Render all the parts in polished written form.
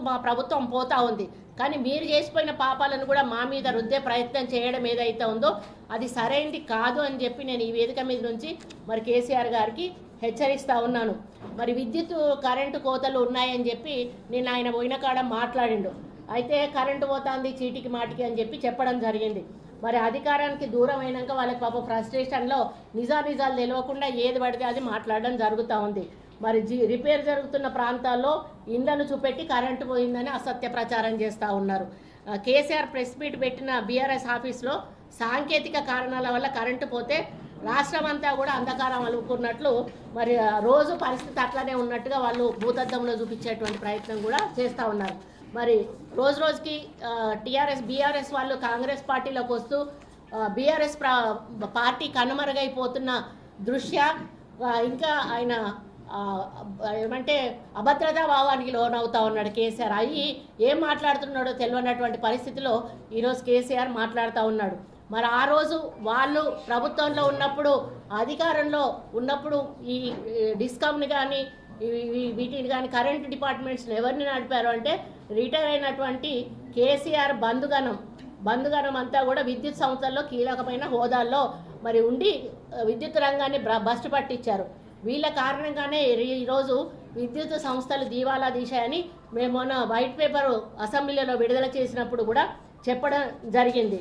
మా ప్రభుత్వం పోతా ఉంది. కానీ మీరు చేసిపోయిన పాపాలను కూడా మా మీద రుద్దే ప్రయత్నం చేయడం ఏదైతే ఉందో అది సరైనది కాదు అని చెప్పి నేను ఈ వేదిక మీద నుంచి మరి కేసీఆర్ గారికి హెచ్చరిస్తూ ఉన్నాను. మరి విద్యుత్ కరెంటు కోతలు ఉన్నాయని చెప్పి నేను ఆయన పోయిన కాడ మాట్లాడిండు. అయితే కరెంటు పోతుంది చీటికి మాటికి అని చెప్పి చెప్పడం జరిగింది. మరి అధికారానికి దూరం అయినాక వాళ్ళకి పాప ఫ్రస్ట్రేషన్లో నిజాలు తెలియకుండా ఏది పడితే అది మాట్లాడడం జరుగుతూ ఉంది. మరి రిపేర్ జరుగుతున్న ప్రాంతాల్లో ఇండ్లను చూపెట్టి కరెంటు పోయిందని అసత్య ప్రచారం చేస్తూ ఉన్నారు. కేసీఆర్ ప్రెస్ మీట్ పెట్టిన బీఆర్ఎస్ ఆఫీస్లో సాంకేతిక కారణాల వల్ల కరెంటు పోతే రాష్ట్రం అంతా కూడా అంధకారం అలుపుకున్నట్లు మరి రోజు పరిస్థితి అట్లానే ఉన్నట్టుగా వాళ్ళు భూతద్దంలో చూపించేటువంటి ప్రయత్నం కూడా చేస్తూ ఉన్నారు. మరి రోజుకి బీఆర్ఎస్ వాళ్ళు కాంగ్రెస్ పార్టీలోకి వస్తూ బీఆర్ఎస్ పార్టీ కనుమరుగైపోతున్న దృష్ట్యా ఇంకా ఆయన ఏమంటే అభద్రతా భావానికి లోనవుతా ఉన్నాడు కేసీఆర్. అయ్యి ఏం మాట్లాడుతున్నాడో తెలియనటువంటి పరిస్థితిలో ఈరోజు కేసీఆర్ మాట్లాడుతూ ఉన్నాడు. మరి ఆ రోజు వాళ్ళు ప్రభుత్వంలో ఉన్నప్పుడు అధికారంలో ఉన్నప్పుడు ఈ డిస్కామ్ని కానీ వీటిని కానీ కరెంటు డిపార్ట్మెంట్స్ని ఎవరిని నడిపారు అంటే రిటైర్ అయినటువంటి కేసీఆర్ బంధుగణం అంతా కూడా విద్యుత్ సంస్థల్లో కీలకమైన హోదాల్లో మరి ఉండి విద్యుత్ రంగాన్ని భ్రష్టు పట్టించారు. వీళ్ళ కారణంగానే ఈరోజు విద్యుత్ సంస్థలు దివాలా తీశాయని మేము మొన్న వైట్ పేపర్ అసెంబ్లీలో విడుదల చేసినప్పుడు కూడా చెప్పడం జరిగింది.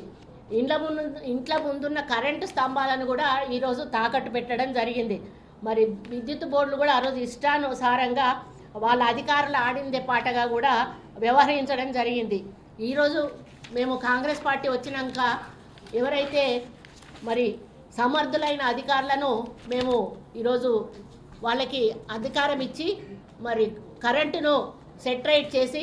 ఇంట్ల ముందున్న కరెంటు స్తంభాలను కూడా ఈరోజు తాకట్టు పెట్టడం జరిగింది. మరి విద్యుత్ బోర్డులు కూడా ఆ రోజు ఇష్టానుసారంగా వాళ్ళ అధికారులు ఆడిందే పాటగా కూడా వ్యవహరించడం జరిగింది. ఈరోజు మేము కాంగ్రెస్ పార్టీ వచ్చినాక ఎవరైతే మరి సమర్థులైన అధికారులను మేము ఈరోజు వాళ్ళకి అధికారం ఇచ్చి మరి కరెంటును సెటరేట్ చేసి